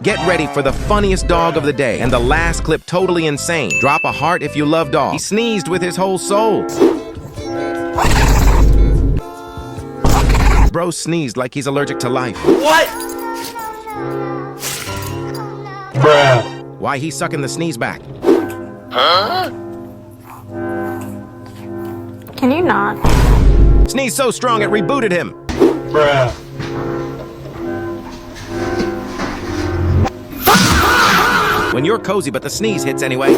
Get ready for the funniest dog of the day and the last clip totally insane. Drop a heart if you love dogs. He sneezed with his whole soul. Bro sneezed like he's allergic to life. What? Bruh. Why he's sucking the sneeze back? Huh? Can you not? Sneeze so strong it rebooted him. Bruh. When you're cozy but the sneeze hits anyway.